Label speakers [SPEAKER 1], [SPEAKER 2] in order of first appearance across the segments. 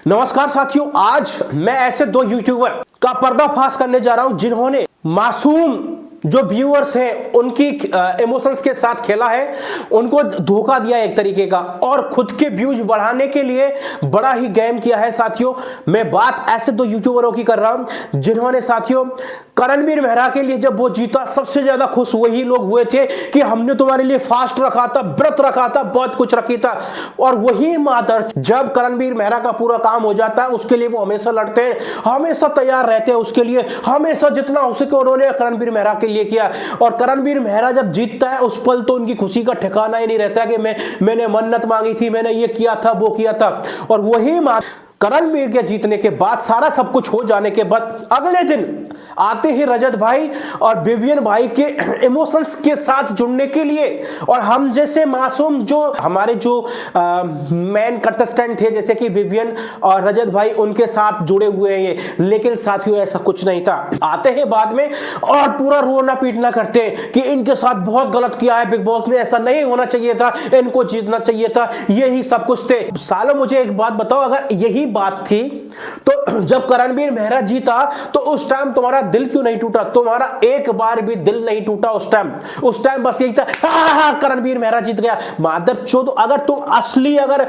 [SPEAKER 1] नमस्कार साथियों, आज मैं ऐसे दो यूट्यूबर का पर्दाफाश करने जा रहा हूं जिन्होंने मासूम जो व्यूअर्स हैं उनकी इमोशंस के साथ खेला है, उनको धोखा दिया एक तरीके का और खुद के व्यूज बढ़ाने के लिए बड़ा ही गेम किया है। साथियों, मैं बात ऐसे दो यूट्यूबरों की कर रहा हूं जिन्होंने साथियों करणवीर मेहरा के लिए जब वो जीता सबसे ज्यादा खुश वही लोग हुए थे कि हमने तुम्हारे लिए फास्ट रखा था, व्रत रखा था, बहुत कुछ रखी था। और वही मादर जब करणवीर मेहरा का पूरा काम हो जाता है उसके लिए वो हमेशा लड़ते हैं, हमेशा तैयार रहते हैं उसके लिए, हमेशा जितना हो सके उन्होंने करणवीर मेहरा के लिए किया। और करणवीर मेहरा जब जीतता है उस पल तो उनकी खुशी का ठिकाना ही नहीं रहता कि मैंने मन्नत मांगी थी, मैंने ये किया था, वो किया था। और वही करणवीर के जीतने के बाद सारा सब कुछ हो जाने के बाद अगले दिन आते ही रजत भाई और विवियन भाई के इमोशंस के साथ जुड़ने के लिए, और हम जैसे मासूम जो हमारे जो मेन कंटेस्टेंट थे जैसे कि विवियन और रजत भाई उनके साथ जुड़े हुए हैं ये। लेकिन साथियों ऐसा कुछ नहीं था। आते हैं बाद में और पूरा रोना पीटना करते हैं कि इनके साथ बहुत गलत किया है बिग बॉस ने, ऐसा नहीं होना चाहिए था, इनको जीतना चाहिए था, यही सब कुछ थे। सालों मुझे एक बात बताओ, अगर यही बात थी तो जब करणवीर मेहरा जीता तो उस टाइम तुम्हारा दिल क्यों नहीं टूटा? तुम्हारा एक बार भी दिल नहीं टूटा उस टाइम बस यही था करणवीर मेहरा जीत गया। मादरचोद, अगर तुम असली अगर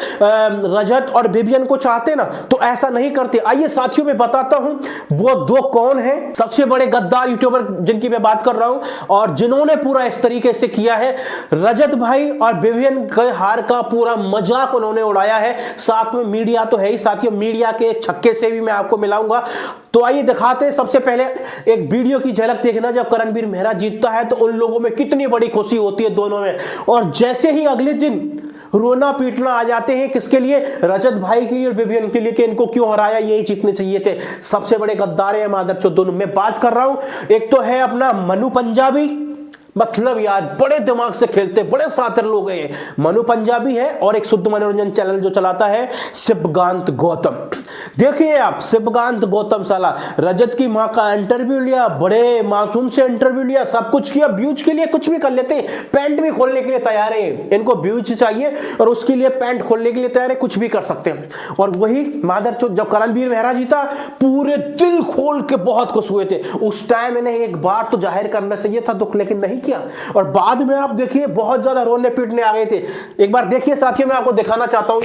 [SPEAKER 1] रजत और विवियन को चाहते ना तो ऐसा नहीं करते। आइए साथियों मैं बताता हूं वो दो कौन है सबसे बड़े गद्दार यूट्यूबर जिनकी मैं बात कर रहा हूं और जिन्होंने पूरा इस तरीके से किया है। रजत भाई और विवियन के हार का पूरा मजाक उन्होंने उड़ाया है, साथ में मीडिया तो है ही। साथियों मीडिया के एक छक्के से भी मैं आपको मिलाऊंगा। तो आइए दिखाते हैं सबसे पहले एक वीडियो की झलक देखना। जब करणवीर मेहरा जीतता है तो उन लोगों में कितनी बड़ी खुशी होती है दोनों में, और जैसे ही अगले दिन रोना पीटना आ जाते हैं किसके लिए? रजत भाई के लिए और विवियन के लिए कि इनको क्यों हराया, यही जीतने चाहिए थे। सबसे बड़े गद्दार हैं मादरचोद दोनों। मैं बात कर रहा हूं, एक तो है अपना मनु पंजाबी, मतलब यार बड़े दिमाग से खेलते, बड़े सातिर लोग हैं मनु पंजाबी है, और एक शुद्ध मनोरंजन चैनल जो चलाता है शिवकांत गौतम। देखिए आप, शिवकांत गौतम साला रजत की मां का इंटरव्यू लिया, बड़े मासूम से इंटरव्यू लिया, सब कुछ किया, व्यूज के लिए कुछ भी कर लेते हैं, पैंट भी खोलने के लिए तैयार है, इनको व्यूज चाहिए और उसके लिए पैंट खोलने के लिए तैयार है, कुछ भी कर सकते हैं। और वही मादरचोद जब करणवीर मेहरा जीता पूरे दिल खोल के बहुत खुश हुए थे। उस टाइम इन्हें एक बार तो जाहिर करना चाहिए था दुख, लेकिन नहीं किया। और बाद में आप देखिए बहुत ज्यादा रोने पीटने आ गए थे। एक बार देखिए साथियों, मैं आपको दिखाना चाहता हूं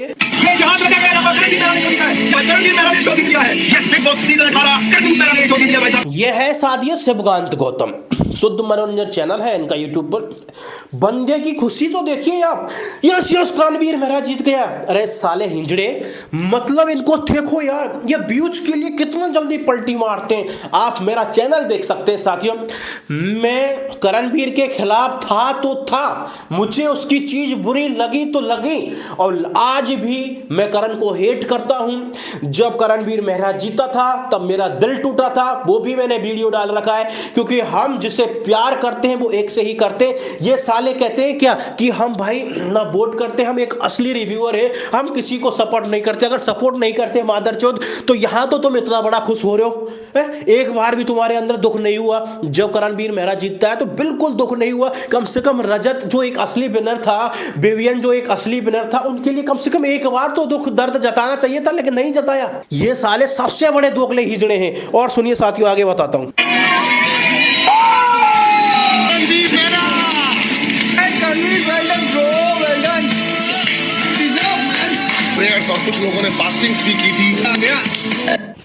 [SPEAKER 1] ये है साथियों शिवकांत गौतम, शुद्ध मनोरंजन चैनल है इनका यूट्यूब पर। बंदे की खुशी तो देखिए आप, यस यस करणवीर मेहरा जीत गया। अरे साले हिंजड़े, मतलब इनको देखो यार, ये व्यूज के लिए कितना जल्दी पलटी मारते हैं। आप मेरा चैनल देख सकते हैं साथियों। मैं करणवीर के खिलाफ था तो था, मुझे उसकी चीज बुरी लगी तो लगी, और आज भी मैं करण को हेट करता हूं। जब करणवीर मेहरा जीता था तब मेरा दिल टूटा था, वो भी मैंने वीडियो डाल रखा है, क्योंकि हम जिसे प्यार करते हैं वो एक से ही करते हैं। ये साले कहते हैं क्या कि हम भाई ना वोट करते, हम एक असली रिव्यूअर है, हम किसी को सपोर्ट नहीं करते। अगर सपोर्ट नहीं करते मादरचोद तो यहां तो तुम इतना बड़ा खुश हो रहे हो, एक बार भी तुम्हारे अंदर दुख नहीं हुआ जब करणवीर मेहरा जीतता है? तो बिल्कुल दुख नहीं हुआ। कम से कम रजत जो एक असली विनर था, विवियन जो एक असली विनर था, उनके लिए कम से कम एक बार तो दुख दर्द जताना चाहिए था, लेकिन नहीं जताया। ये साले सबसे बड़े दोगले हिजड़े हैं। और सुनिए साथियों, आगे बताता हूं।
[SPEAKER 2] और कुछ लोगों ने फास्टिंग्स भी की थी।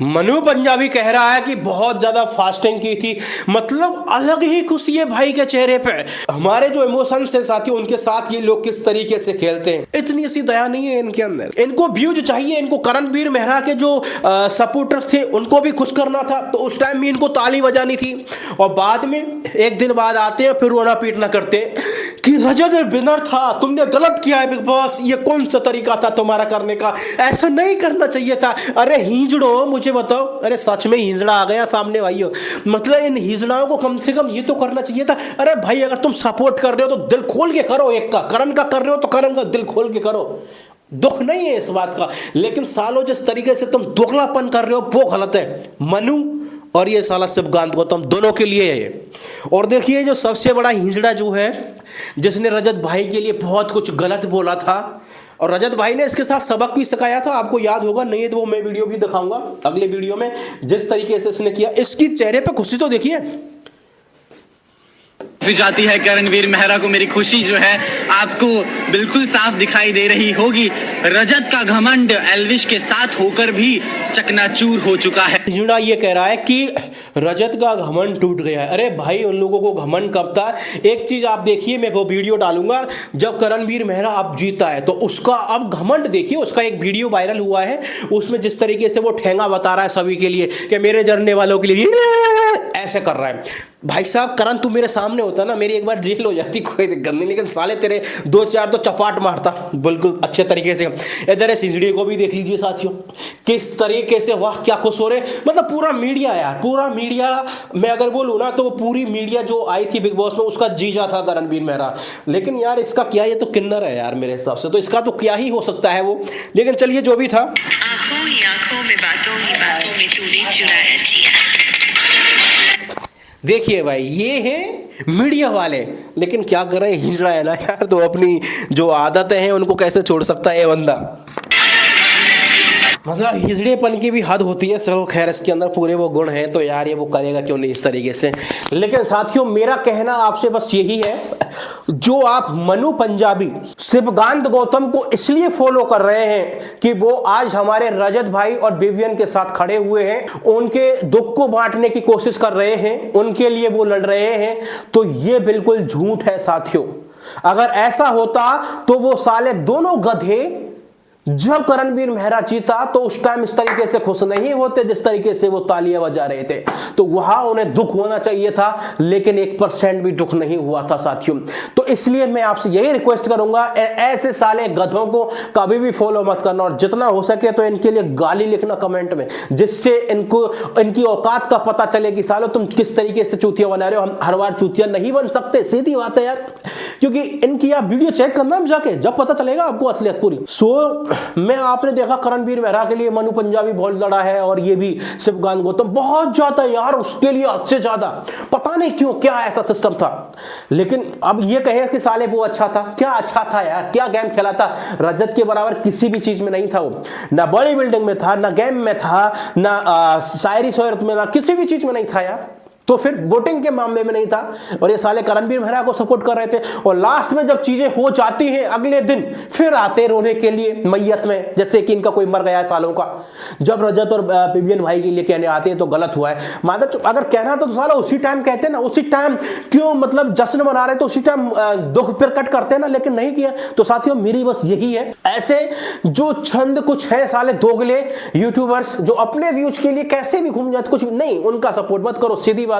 [SPEAKER 1] मनु पंजाबी कह रहा है कि बहुत ज्यादा फास्टिंग की थी, मतलब अलग ही खुशी है भाई के चेहरे पे। हमारे जो इमोशंस है साथियों, उनके साथ ये लोग किस तरीके से खेलते हैं, इतनी सी दया नहीं है इनके अंदर। इनको व्यूज चाहिए, इनको करणवीर मेहरा के जो सपोर्टर्स थे उनको भी खुश करना था, तो उस टाइम भी इनको ताली बजानी थी। और बाद में एक दिन बाद आते हैं फिर रोना पीटना करते कि रजत विनर था, तुमने गलत किया है बिग बॉस, ये कौन सा तरीका था तुम्हारा करने का, ऐसा नहीं करना चाहिए था। अरे हिजड़ो मुझे बताओ, अरे सच में हिजड़ा आ गया सामने भाइयों, मतलब इन हिजड़ाओं को कम से कम ये तो करना चाहिए था। अरे भाई अगर तुम सपोर्ट कर रहे हो तो दिल खोल के करो, एक का करण का कर रहे हो तो करण का दिल खोल के करो, दुख नहीं है इस बात का। लेकिन सालों जिस तरीके से तुम दोगलापन कर रहे हो वो गलत है। मनु और ये साला शिवकांत गौतम दोनों के लिए है ये। और देखिए जो सबसे बड़ा हिंजड़ा जो है, जिसने रजत भाई के लिए बहुत कुछ गलत बोला था और रजत भाई ने इसके साथ सबक भी सिखाया था, आपको याद होगा, नहीं है तो वो मैं वीडियो भी दिखाऊंगा अगले वीडियो में। जिस तरीके से इसने किया, इसकी चेहरे पे खुशी तो देखिए
[SPEAKER 3] जाती है करणवीर मेहरा को। मेरी खुशी जो है आपको बिल्कुल साफ दिखाई दे रही होगी। रजत का घमंड एल्विश के साथ होकर भी चकनाचूर हो चुका है।
[SPEAKER 1] जुड़ा ये कह रहा है कि रजत का घमंड टूट गया है। अरे भाई उन लोगों को घमंड कब था? एक चीज आप देखिए, मैं वो वीडियो डालूंगा जब करणवीर मेहरा अब जीता है तो उसका अब घमंड देखिए। उसका एक वीडियो वायरल हुआ है, उसमें जिस तरीके से वो ठेंगा बता रहा है सभी के लिए कि मेरे जरने वालों के लिए ऐसे कर रहा है। भाई साहब करण तू मेरे सामने होता ना, मेरी एक बार जेल हो जाती, कोई दिक्कत नहीं, लेकिन साले तेरे 2-4 तो चपाट मारता बिल्कुल अच्छे तरीके से। इधर सिंजड़ी को भी देख लीजिए साथियों, किस तरीके से, वाह क्या खुश हो रहे। मतलब पूरा मीडिया यार, पूरा मीडिया, मैं अगर बोलूँ ना तो वो पूरी मीडिया जो आई थी बिग बॉस में उसका जीजा था करणवीर मेहरा। लेकिन यार इसका क्या, ये तो किन्नर है यार मेरे हिसाब से, तो इसका तो क्या ही हो सकता है वो। लेकिन चलिए जो भी था,
[SPEAKER 4] आंखों ही आंखों में बातों ही बातों में तूने चुराया जिया।
[SPEAKER 1] देखिए भाई ये हैं मीडिया वाले, लेकिन क्या कर रहे हैं, हिंजड़ा है ना यार, तो अपनी जो आदतें हैं उनको कैसे छोड़ सकता है ये बंदा। मतलब हिजड़ेपन की भी हद होती है। चलो खैर इसके अंदर पूरे वो गुण हैं तो यार ये वो करेगा क्यों नहीं इस तरीके से। लेकिन साथियों मेरा कहना आपसे बस यही है, जो आप मनु पंजाबी शिवकांत गौतम को इसलिए फॉलो कर रहे हैं कि वो आज हमारे रजत भाई और विवियन के साथ खड़े हुए हैं, उनके दुख को बांटने की कोशिश कर रहे हैं, उनके लिए वो लड़ रहे हैं, तो ये बिल्कुल झूठ है साथियों। अगर ऐसा होता तो वो साले दोनों गधे जब करणवीर मेहरा जीता तो उस टाइम इस तरीके से खुश नहीं होते जिस तरीके से वो तालियां बजा रहे थे। तो वहां उन्हें दुख होना चाहिए था, लेकिन 1% भी दुख नहीं हुआ था साथियों। तो इसलिए मैं आपसे यही रिक्वेस्ट करूंगा, ऐसे साले गधों को कभी भी फॉलो मत करना, और जितना हो सके तो इनके लिए गाली लिखना कमेंट में, जिससे इनको इनकी औकात का पता चले कि सालो तुम किस तरीके से चूतिया बना रहे हो। हम हर बार चूतिया नहीं बन सकते, सीधी बात है यार, क्योंकि इनकी आप वीडियो चेक करना जाके, जब पता चलेगा आपको असलियत पूरी। मैं आपने देखा करणवीर मेहरा के लिए मनु पंजाबी बहुत लड़ा है, और ये भी शिवकांत गौतम बहुत ज्यादा यार, उसके लिए हद से ज्यादा, पता नहीं क्यों, क्या ऐसा सिस्टम था। लेकिन अब ये कहे कि साले वो अच्छा था, क्या अच्छा था यार, क्या गेम खेला था। रजत के बराबर किसी भी चीज में नहीं था वो, ना बॉडी बिल्डिंग में था, ना गेम में था, ना शायरी शोहरत में, ना किसी भी चीज में नहीं था यार। तो फिर वोटिंग के मामले में नहीं था, और ये साले करणवीर मेहरा को सपोर्ट कर रहे थे। और लास्ट में जब चीजें हो जाती हैं अगले दिन फिर आते रोने के लिए मैयत में, जैसे कि इनका कोई मर गया है सालों का। जब रजत और विवियन भाई के लिए कहने आते हैं तो गलत हुआ है। माधव अगर कहना तो साला उसी टाइम कहते ना, उसी टाइम क्यों, मतलब जश्न मना रहे तो उसी टाइम दुख प्रकट करते ना, लेकिन नहीं किया। तो साथियों मेरी बस यही है, ऐसे जो छंद कुछ है साले दोगले यूट्यूबर्स जो अपने व्यूज के लिए कैसे भी घूम जाते, कुछ नहीं, उनका सपोर्ट मत करो, सीधी बात है।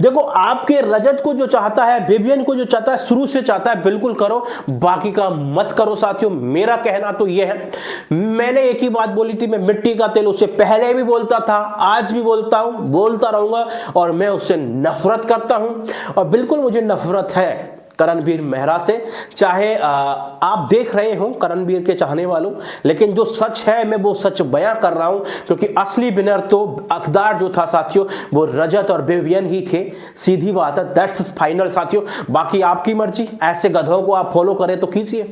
[SPEAKER 1] देखो आपके रजत को जो चाहता है, विवियन को जो चाहता है, शुरू से चाहता है, बिल्कुल करो, बाकी का मत करो साथियों। मेरा कहना तो यह है, मैंने एक ही बात बोली थी, मैं मिट्टी का तेल उससे पहले भी बोलता था, आज भी बोलता हूं, बोलता रहूंगा, और मैं उससे नफरत करता हूं, और बिल्कुल मुझे नफरत है करणवीर मेहरा से। चाहे आप देख रहे हो करणवीर के चाहने वालों, लेकिन जो सच है मैं वो सच बयां कर रहा हूं, क्योंकि असली विनर तो हकदार जो था साथियों वो रजत और विवियन ही थे, सीधी बात है, दैट्स फाइनल साथियों। बाकी आपकी मर्जी, ऐसे गधों को आप फॉलो करें तो कीजिए।